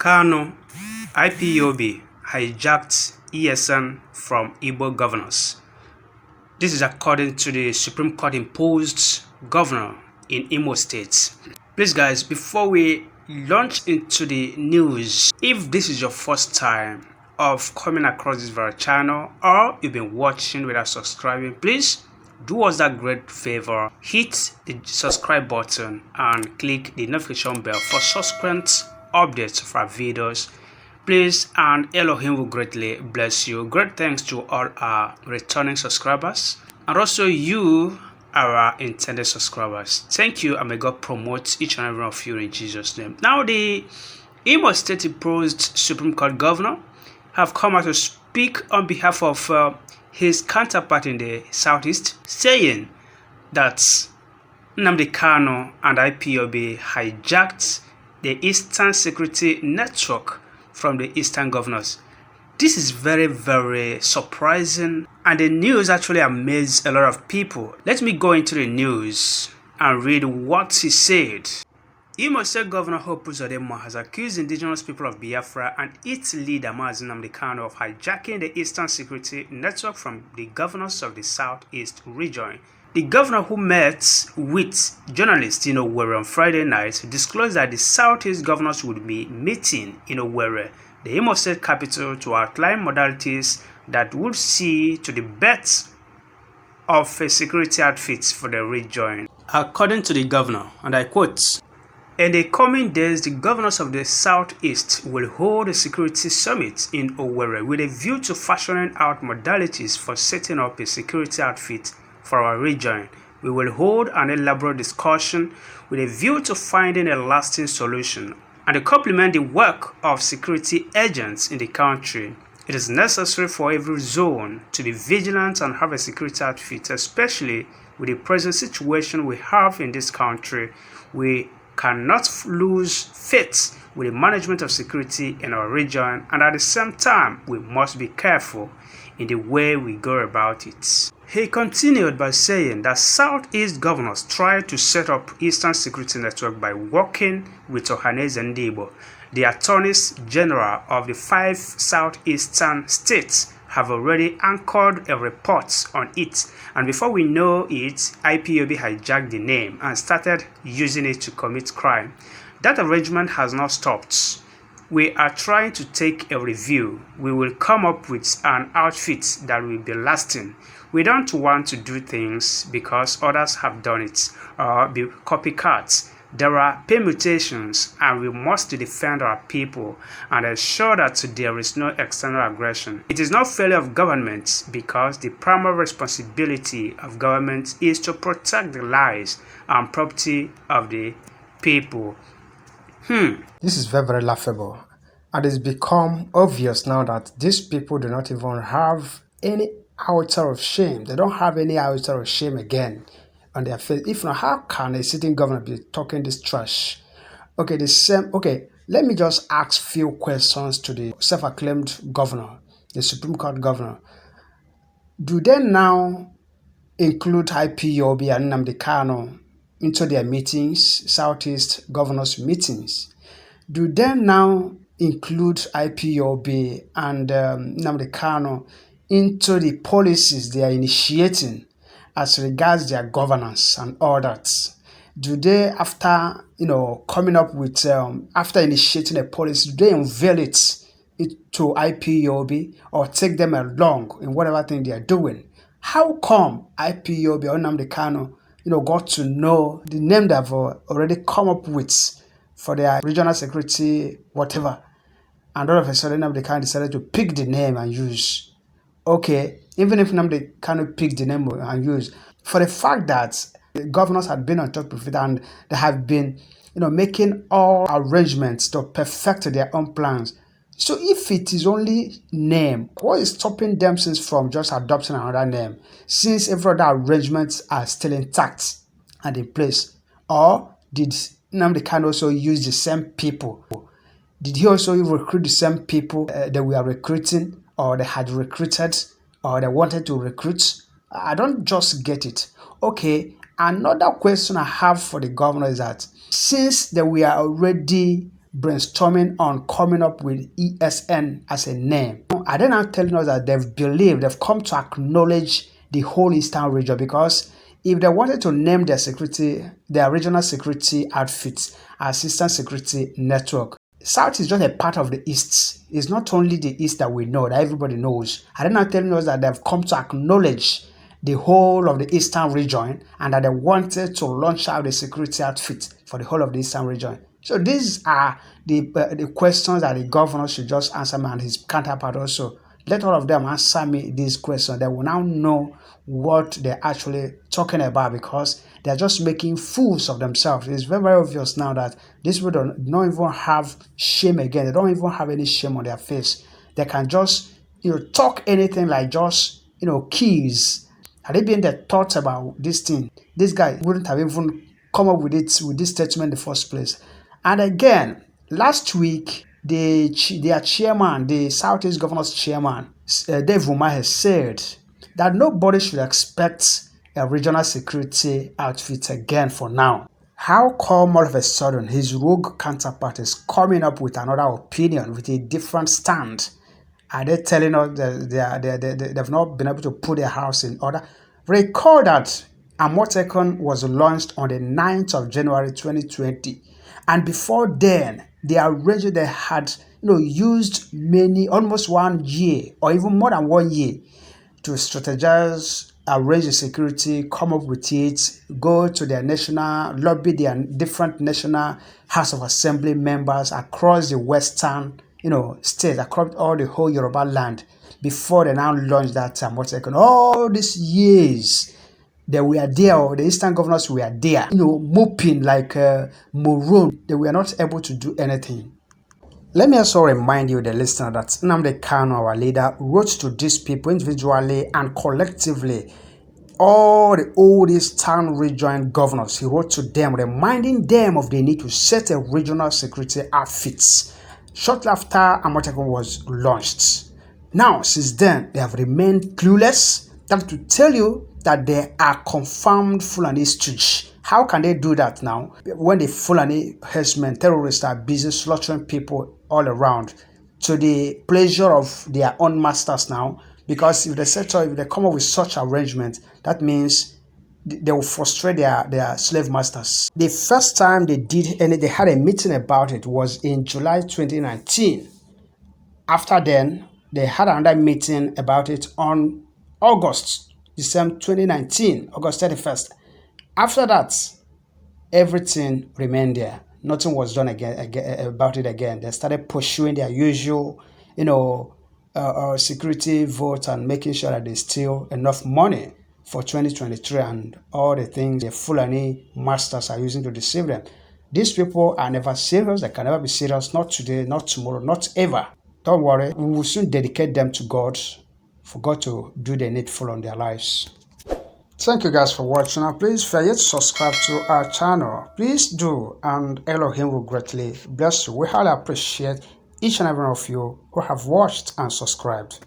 Kanu, IPOB hijacked ESN from Igbo governors. This is according to the Supreme Court imposed governor in Imo State. Please guys, before we launch into the news, if this is your first time of coming across this very channel or you've been watching without subscribing, please do us that great favor, hit the subscribe button and click the notification bell for subsequent updates of our videos, please, and Elohim will greatly bless you. Great thanks to all our returning subscribers and also you, our intended subscribers. Thank you, and may God promote each and every one of you in Jesus' name. Now, the Imo State imposed Supreme Court governor have come out to speak on behalf of his counterpart in the southeast, saying that Nnamdi Kanu and IPOB hijacked the Eastern Security Network from the Eastern governors. This is very, very surprising, and the news actually amazed a lot of people. Let me go into the news and read what he said. Imo State Governor Uzodinma has accused indigenous people of Biafra and its leader Nnamdi Kanu of hijacking the Eastern Security Network from the governors of the Southeast region. The governor, who met with journalists in Owerri on Friday night, disclosed that the Southeast governors would be meeting in Owerri, the Imo State capital, to outline modalities that would see to the birth of a security outfit for the region. According to the governor, and I quote, "In the coming days, the governors of the Southeast will hold a security summit in Owerri with a view to fashioning out modalities for setting up a security outfit for our region. We will hold an elaborate discussion with a view to finding a lasting solution and to complement the work of security agents in the country. It is necessary for every zone to be vigilant and have a security outfit, especially with the present situation we have in this country. We cannot lose faith with the management of security in our region, and at the same time, we must be careful in the way we go about it." He continued by saying that Southeast governors tried to set up Eastern Security Network by working with Ohanaeze Ndigbo. The attorneys general of the 5 southeastern states have already anchored a report on it, and before we know it, IPOB hijacked the name and started using it to commit crime. That arrangement has not stopped. We are trying to take a review. We will come up with an outfit that will be lasting. We don't want to do things because others have done it or be copycats. There are permutations, and we must defend our people and ensure that there is no external aggression. It is not failure of government, because the primary responsibility of government is to protect the lives and property of the people. This is very, very laughable, and it's become obvious now that these people do not even have any outer of shame. They don't have any outer of shame again on their face. If not, how can a sitting governor be talking this trash? Okay, let me just ask few questions to the self-acclaimed governor, the Supreme Court governor. Do they now include IPOB and Nnamdi Kanu into their meetings, Southeast governors meetings? Do they now include IPOB and Nnamdi Kanu into the policies they are initiating as regards their governance and all that? Do they, after coming up with after initiating a policy, do they unveil it to IPOB or take them along in whatever thing they are doing? How come IPOB or Nnamdi Kanu got to know the name they have already come up with for their regional security whatever, and all of a sudden Nnamdi Kanu decided to pick the name and use? Okay, even if Nnamdi Kanu picked the name and use, for the fact that the governors had been on top of it and they have been making all arrangements to perfect their own plans. So if it is only name, what is stopping them from just adopting another name, since every other arrangements are still intact and in place? Or did Nnamdi Kanu also use the same people? Did he also recruit the same people that we are recruiting, or they had recruited, or they wanted to recruit? I don't just get it. Okay, another question I have for the governor is that since that we are already brainstorming on coming up with ESN as a name. Are they now telling us that they've come to acknowledge the whole Eastern region? Because if they wanted to name their regional security outfit as Eastern Security Network, South is just a part of the East. It's not only the East that we know, that everybody knows. Are they not telling us that they've come to acknowledge the whole of the Eastern region and that they wanted to launch out a security outfit for the whole of the Eastern region? So these are the questions that the governor should just answer me, and his counterpart also. Let all of them answer me these questions. They will now know what they're actually talking about, because they're just making fools of themselves. It's very, very obvious now that these people don't even have shame again. They don't even have any shame on their face. They can just, talk anything like just, keys. Had it been the thoughts about this thing, this guy wouldn't have even come up with this statement in the first place. And again, last week, their chairman, the Southeast Governor's chairman, Dave Umar, has said that nobody should expect a regional security outfit again for now. How come all of a sudden his rogue counterpart is coming up with another opinion, with a different stand? Are they telling us that they've not been able to put their house in order? Recall that Amotekun was launched on the 9th of January 2020. And before then, they had used almost 1 year or even more than 1 year to strategize, arrange the security, come up with it, go to lobby their different national House of Assembly members across the western states, across all the whole Yoruba land, before they now launch that Amotekun. All these years, they were there, or the Eastern governors were there, moping like maroon. They were not able to do anything. Let me also remind you, the listener, that Nnamdi Kanu, our leader, wrote to these people individually and collectively, all the old Eastern region governors. He wrote to them, reminding them of the need to set a regional security outfit shortly after Amotekun was launched. Now, since then, they have remained clueless. That to tell you that they are confirmed Fulani stooge. How can they do that now when the Fulani herdsmen, terrorists, are busy slaughtering people all around to the pleasure of their own masters now? Because if they come up with such arrangement, that means they will frustrate their slave masters. The first time they had a meeting about it was in July 2019. After then, they had another meeting about it on December 2019, August 31st. After that, everything remained there. Nothing was done about it again. They started pursuing their usual, security vote and making sure that they steal enough money for 2023 and all the things the Fulani masters are using to deceive them. These people are never serious. They can never be serious. Not today, not tomorrow, not ever. Don't worry. We will soon dedicate them to God, for God to do the needful on their lives. Thank you guys for watching. And please, if you are yet to subscribe to our channel, please do, and Elohim will greatly bless you. We highly appreciate each and every one of you who have watched and subscribed.